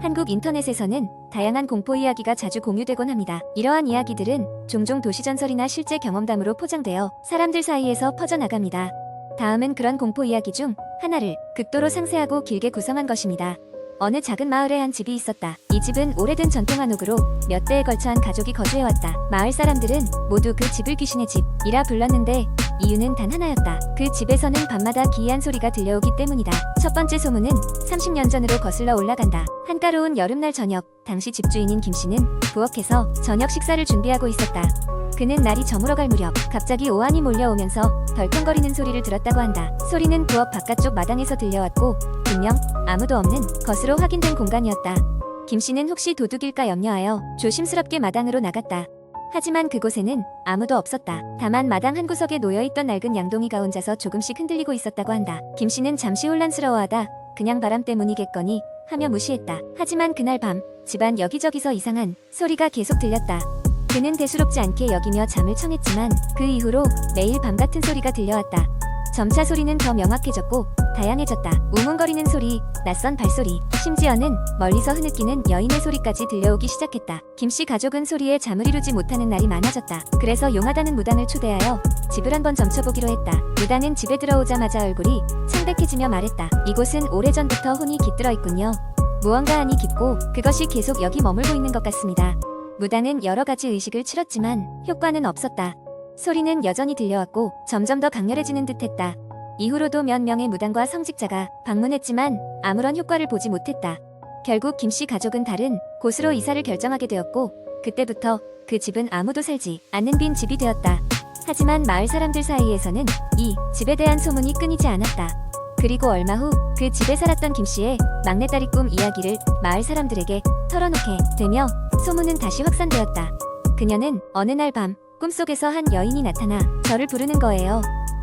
한국 인터넷에서는 다양한 공포 이야기가 자주 공유되곤 합니다. 이러한 이야기들은 종종 도시전설이나 실제 경험담으로 포장되어 사람들 사이에서 퍼져나갑니다. 다음은 그런 공포 이야기 중 하나를 극도로 상세하고 길게 구성한 것입니다. 어느 작은 마을에 한 집이 있었다. 이 집은 오래된 전통 한옥으로 몇 대에 걸쳐 한 가족이 거주해왔다. 마을 사람들은 모두 그 집을 귀신의 집이라 불렀는데 이유는 단 하나였다. 그 집에서는 밤마다 기이한 소리가 들려오기 때문이다. 첫 번째 소문은 30년 전으로 거슬러 올라간다. 한가로운 여름날 저녁, 당시 집주인인 김씨는 부엌에서 저녁 식사를 준비하고 있었다. 그는 날이 저물어갈 무렵 갑자기 오한이 몰려오면서 덜컹거리는 소리를 들었다고 한다. 소리는 부엌 바깥쪽 마당에서 들려왔고 분명 아무도 없는 것으로 확인된 공간이었다. 김씨는 혹시 도둑일까 염려하여 조심스럽게 마당으로 나갔다. 하지만 그곳에는 아무도 없었다. 다만 마당 한 구석에 놓여있던 낡은 양동이가 혼자서 조금씩 흔들리고 있었다고 한다. 김씨는 잠시 혼란스러워하다 그냥 바람 때문이겠거니 하며 무시했다. 하지만 그날 밤 집안 여기저기서 이상한 소리가 계속 들렸다. 그는 대수롭지 않게 여기며 잠을 청했지만 그 이후로 매일 밤 같은 소리가 들려왔다. 점차 소리는 더 명확해졌고 다양해졌다. 우문거리는 소리, 낯선 발소리, 심지어는 멀리서 흐느끼는 여인의 소리까지 들려오기 시작했다. 김씨 가족은 소리에 잠을 이루지 못하는 날이 많아졌다. 그래서 용하다는 무당을 초대하여 집을 한번 점쳐보기로 했다. 무당은 집에 들어오자마자 얼굴이 창백해지며 말했다. 이곳은 오래전부터 혼이 깃들어 있군요. 무언가 한이 깊고 그것이 계속 여기 머물고 있는 것 같습니다. 무당은 여러 가지 의식을 치렀지만 효과는 없었다. 소리는 여전히 들려왔고 점점 더 강렬해지는 듯했다. 이후로도 몇 명의 무당과 성직자가 방문했지만 아무런 효과를 보지 못했다. 결국 김씨 가족은 다른 곳으로 이사를 결정하게 되었고 그때부터 그 집은 아무도 살지 않는 빈 집이 되었다. 하지만 마을 사람들 사이에서는 이 집에 대한 소문이 끊이지 않았다. 그리고 얼마 후 그 집에 살았던 김씨의 막내딸이 꿈 이야기를 마을 사람들에게 털어놓게 되며 소문은 다시 확산되었다. 그녀는 어느 날 밤 꿈속에서 한 여인이 나타나 저를 부르는 거예요.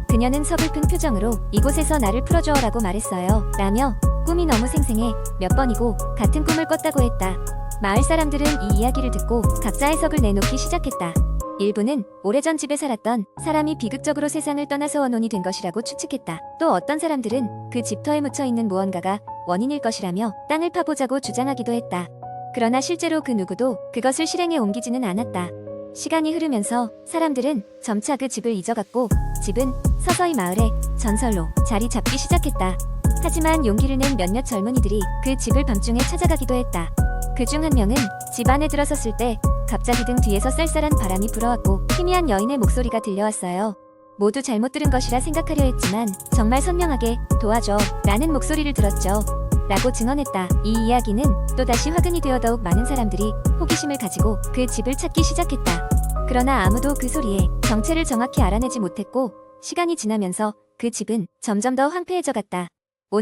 그녀는 서글픈 표정으로 이곳에서 나를 풀어줘라고 말했어요. 라며 꿈이 너무 생생해 몇 번이고 같은 꿈을 꿨다고 했다. 마을 사람들은 이 이야기를 듣고 각자 해석을 내놓기 시작했다. 일부는 오래전 집에 살았던 사람이 비극적으로 세상을 떠나서 원혼이 된 것이라고 추측했다. 또 어떤 사람들은 그 집터에 묻혀있는 무언가가 원인일 것이라며 땅을 파보자고 주장하기도 했다. 그러나 실제로 그 누구도 그것을 실행에 옮기지는 않았다. 시간이 흐르면서 사람들은 점차 그 집을 잊어갔고 집은 서서히 마을의 전설로 자리 잡기 시작했다. 하지만 용기를 낸 몇몇 젊은이들이 그 집을 밤중에 찾아가기도 했다. 그중 한 명은 집 안에 들어섰을 때 갑자기 등 뒤에서 쌀쌀한 바람이 불어왔고 희미한 여인의 목소리가 들려왔어요. 모두 잘못 들은 것이라 생각하려 했지만 정말 선명하게 도와줘 라는 목소리를 들었죠. 라고 증언했다. 이 이야기는 또다시 화근이 되어 더욱 많은 사람들이 호기심을 가지고 그 집을 찾기 시작했다. 그러나 아무도 그 소리의 정체를 정확히 알아내지 못했고 시간이 지나면서 그 집은 점점 더 황폐해져갔다.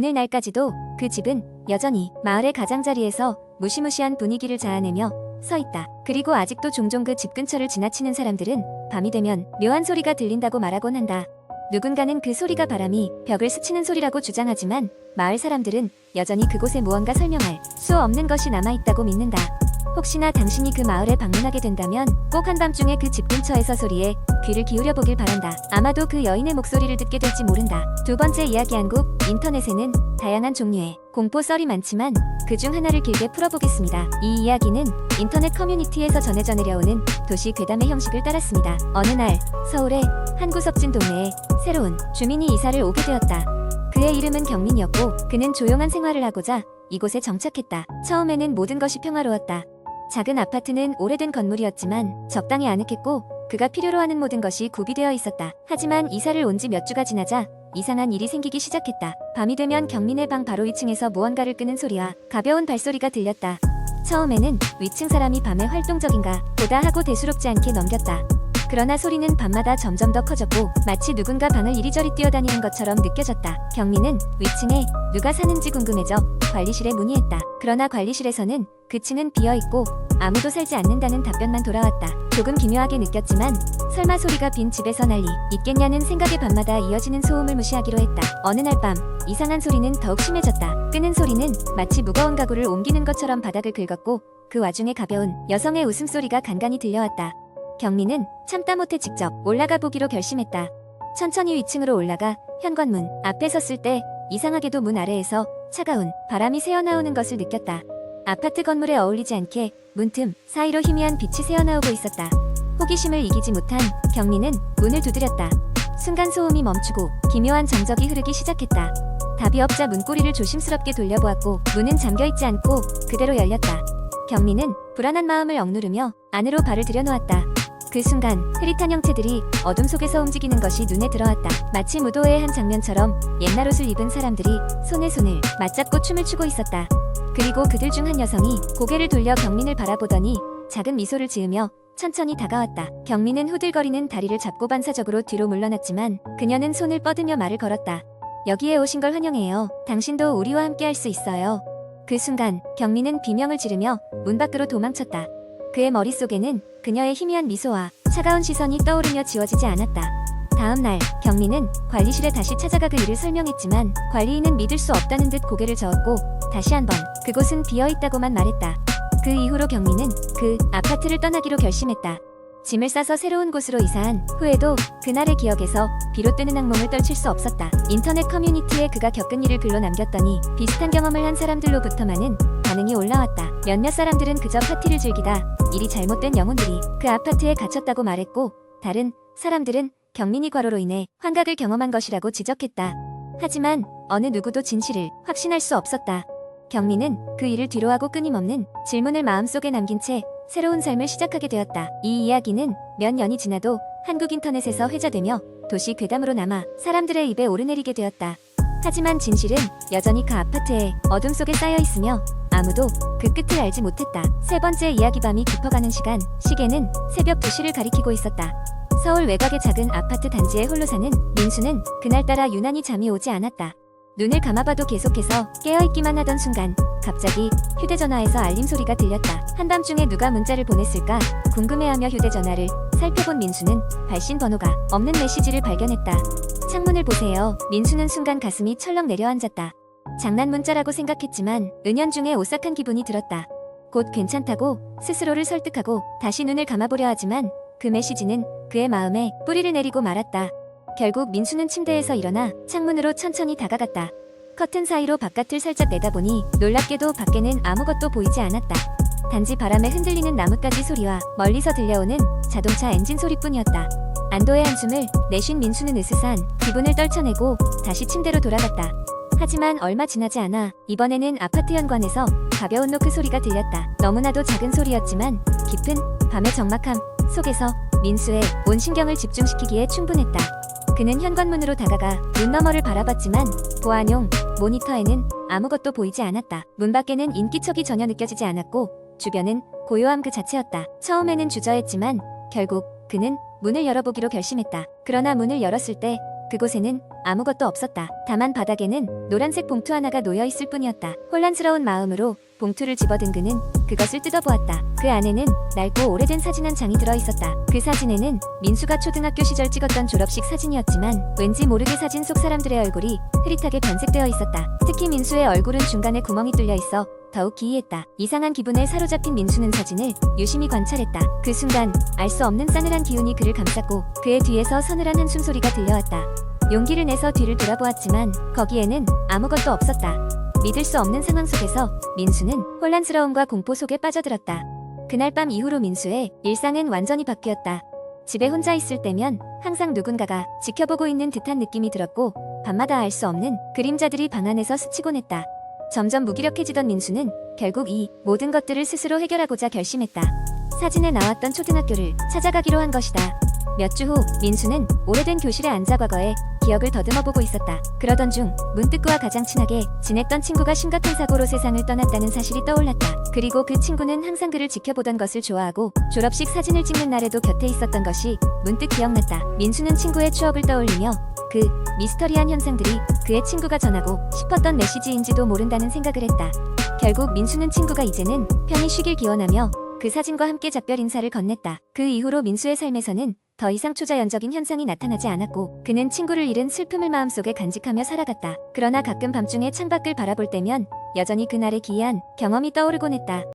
오늘날까지도 그 집은 여전히 마을의 가장자리에서 무시무시한 분위기를 자아내며 서 있다. 그리고 아직도 종종 그 집 근처를 지나치는 사람들은 밤이 되면 묘한 소리가 들린다고 말하곤 한다. 누군가는 그 소리가 바람이 벽을 스치는 소리라고 주장하지만 마을 사람들은 여전히 그곳에 무언가 설명할 수 없는 것이 남아있다고 믿는다. 혹시나 당신이 그 마을에 방문하게 된다면 꼭 한밤중에 그 집 근처에서 소리에 귀를 기울여 보길 바란다. 아마도 그 여인의 목소리를 듣게 될지 모른다. 두 번째 이야기 한국 인터넷에는 다양한 종류의 공포 썰이 많지만 그중 하나를 길게 풀어보겠습니다. 이 이야기는 인터넷 커뮤니티에서 전해져 내려오는 도시 괴담의 형식을 따랐습니다. 어느 날 서울의 한 구석진 동네에 새로운 주민이 이사를 오게 되었다. 그의 이름은 경민이었고 그는 조용한 생활을 하고자 이곳에 정착했다. 처음에는 모든 것이 평화로웠다. 작은 아파트는 오래된 건물이었지만 적당히 아늑했고 그가 필요로 하는 모든 것이 구비되어 있었다. 하지만 이사를 온 지 몇 주가 지나자 이상한 일이 생기기 시작했다. 밤이 되면 경민의 방 바로 위층에서 무언가를 끄는 소리와 가벼운 발소리가 들렸다. 처음에는 위층 사람이 밤에 활동적인가 보다 하고 대수롭지 않게 넘겼다. 그러나 소리는 밤마다 점점 더 커졌고 마치 누군가 방을 이리저리 뛰어다니는 것처럼 느껴졌다. 경민은 위층에 누가 사는지 궁금해져 관리실에 문의했다. 그러나 관리실에서는 그 층은 비어있고 아무도 살지 않는다는 답변만 돌아왔다. 조금 기묘하게 느꼈지만 설마 소리가 빈 집에서 난리 있겠냐는 생각에 밤마다 이어지는 소음을 무시하기로 했다. 어느 날 밤 이상한 소리는 더욱 심해졌다. 끄는 소리는 마치 무거운 가구를 옮기는 것처럼 바닥을 긁었고 그 와중에 가벼운 여성의 웃음소리가 간간히 들려왔다. 경민은 참다 못해 직접 올라가 보기로 결심했다. 천천히 위층으로 올라가 현관문 앞에 섰을 때 이상하게도 문 아래에서 차가운 바람이 새어나오는 것을 느꼈다. 아파트 건물에 어울리지 않게 문틈 사이로 희미한 빛이 새어나오고 있었다. 호기심을 이기지 못한 경민은 문을 두드렸다. 순간 소음이 멈추고 기묘한 정적이 흐르기 시작했다. 답이 없자 문고리를 조심스럽게 돌려보았고 문은 잠겨있지 않고 그대로 열렸다. 경민은 불안한 마음을 억누르며 안으로 발을 들여놓았다. 그 순간 흐릿한 형체들이 어둠 속에서 움직이는 것이 눈에 들어왔다. 마치 무도회의 한 장면처럼 옛날 옷을 입은 사람들이 손에 손을 맞잡고 춤을 추고 있었다. 그리고 그들 중 한 여성이 고개를 돌려 경민을 바라보더니 작은 미소를 지으며 천천히 다가왔다. 경민은 후들거리는 다리를 잡고 반사적으로 뒤로 물러났지만 그녀는 손을 뻗으며 말을 걸었다. 여기에 오신 걸 환영해요. 당신도 우리와 함께 할 수 있어요. 그 순간 경민은 비명을 지르며 문 밖으로 도망쳤다. 그의 머릿속에는 그녀의 희미한 미소와 차가운 시선이 떠오르며 지워지지 않았다. 다음 날 경민은 관리실에 다시 찾아가 그 일을 설명했지만 관리인은 믿을 수 없다는 듯 고개를 저었고 다시 한번 그곳은 비어있다고만 말했다. 그 이후로 경민은 그 아파트를 떠나기로 결심했다. 짐을 싸서 새로운 곳으로 이사한 후에도 그날의 기억에서 비롯되는 악몽을 떨칠 수 없었다. 인터넷 커뮤니티에 그가 겪은 일을 글로 남겼더니 비슷한 경험을 한 사람들로부터 많은 반응이 올라왔다. 몇몇 사람들은 그저 파티를 즐기다 일이 잘못된 영혼들이 그 아파트에 갇혔다고 말했고 다른 사람들은 경민이 과로로 인해 환각을 경험한 것이라고 지적했다. 하지만 어느 누구도 진실을 확신할 수 없었다. 경민은 그 일을 뒤로하고 끊임없는 질문을 마음속에 남긴 채 새로운 삶을 시작하게 되었다. 이 이야기는 몇 년이 지나도 한국 인터넷에서 회자되며 도시 괴담으로 남아 사람들의 입에 오르내리게 되었다. 하지만 진실은 여전히 그 아파트의 어둠 속에 쌓여 있으며 아무도 그 끝을 알지 못했다. 세 번째 이야기 밤이 깊어가는 시간, 시계는 새벽 2시를 가리키고 있었다. 서울 외곽의 작은 아파트 단지에 홀로 사는 민수는 그날따라 유난히 잠이 오지 않았다. 눈을 감아봐도 계속해서 깨어있기만 하던 순간 갑자기 휴대전화에서 알림 소리가 들렸다. 한밤중에 누가 문자를 보냈을까 궁금해하며 휴대전화를 살펴본 민수는 발신 번호가 없는 메시지를 발견했다. 창문을 보세요. 민수는 순간 가슴이 철렁 내려앉았다. 장난 문자라고 생각했지만 은연중에 오싹한 기분이 들었다. 곧 괜찮다고 스스로를 설득하고 다시 눈을 감아보려 하지만 그 메시지는 그의 마음에 뿌리를 내리고 말았다. 결국 민수는 침대에서 일어나 창문으로 천천히 다가갔다. 커튼 사이로 바깥을 살짝 내다보니 놀랍게도 밖에는 아무것도 보이지 않았다. 단지 바람에 흔들리는 나뭇가지 소리와 멀리서 들려오는 자동차 엔진 소리뿐이었다. 안도의 한숨을 내쉰 민수는 으스스한 기분을 떨쳐내고 다시 침대로 돌아갔다. 하지만 얼마 지나지 않아 이번에는 아파트 현관에서 가벼운 노크 소리가 들렸다. 너무나도 작은 소리였지만 깊은 밤의 적막함 속에서 민수의 온 신경을 집중시키기에 충분했다. 그는 현관문으로 다가가 문 너머를 바라봤지만 보안용 모니터에는 아무것도 보이지 않았다. 문 밖에는 인기척이 전혀 느껴지지 않았고 주변은 고요함 그 자체였다. 처음에는 주저했지만 결국 그는 문을 열어보기로 결심했다. 그러나 문을 열었을 때 그곳에는 아무것도 없었다. 다만 바닥에는 노란색 봉투 하나가 놓여 있을 뿐이었다. 혼란스러운 마음으로 봉투를 집어든 그는 그것을 뜯어보았다. 그 안에는 낡고 오래된 사진 한 장이 들어있었다. 그 사진에는 민수가 초등학교 시절 찍었던 졸업식 사진이었지만 왠지 모르게 사진 속 사람들의 얼굴이 흐릿하게 변색되어 있었다. 특히 민수의 얼굴은 중간에 구멍이 뚫려 있어 더욱 기이했다. 이상한 기분에 사로잡힌 민수는 사진을 유심히 관찰했다. 그 순간 알 수 없는 싸늘한 기운이 그를 감쌌고 그의 뒤에서 서늘한 한숨 소리가 들려왔다. 용기를 내서 뒤를 돌아보았지만 거기에는 아무것도 없었다. 믿을 수 없는 상황 속에서 민수는 혼란스러움과 공포 속에 빠져들었다. 그날 밤 이후로 민수의 일상은 완전히 바뀌었다. 집에 혼자 있을 때면 항상 누군가가 지켜보고 있는 듯한 느낌이 들었고 밤마다 알 수 없는 그림자들이 방 안에서 스치곤 했다. 점점 무기력해지던 민수는 결국 이 모든 것들을 스스로 해결하고자 결심했다. 사진에 나왔던 초등학교를 찾아가기로 한 것이다. 몇 주 후 민수는 오래된 교실에 앉아 과거의 기억을 더듬어보고 있었다. 그러던 중 문득 그와 가장 친하게 지냈던 친구가 심각한 사고로 세상을 떠났다는 사실이 떠올랐다. 그리고 그 친구는 항상 그를 지켜보던 것을 좋아하고 졸업식 사진을 찍는 날에도 곁에 있었던 것이 문득 기억났다. 민수는 친구의 추억을 떠올리며 그 미스터리한 현상들이 그의 친구가 전하고 싶었던 메시지인지도 모른다는 생각을 했다. 결국 민수는 친구가 이제는 편히 쉬길 기원하며 그 사진과 함께 작별 인사를 건넸다. 그 이후로 민수의 삶에서는 더 이상 초자연적인 현상이 나타나지 않았고 그는 친구를 잃은 슬픔을 마음속에 간직하며 살아갔다. 그러나 가끔 밤중에 창밖을 바라볼 때면 여전히 그날의 기이한 경험이 떠오르곤 했다.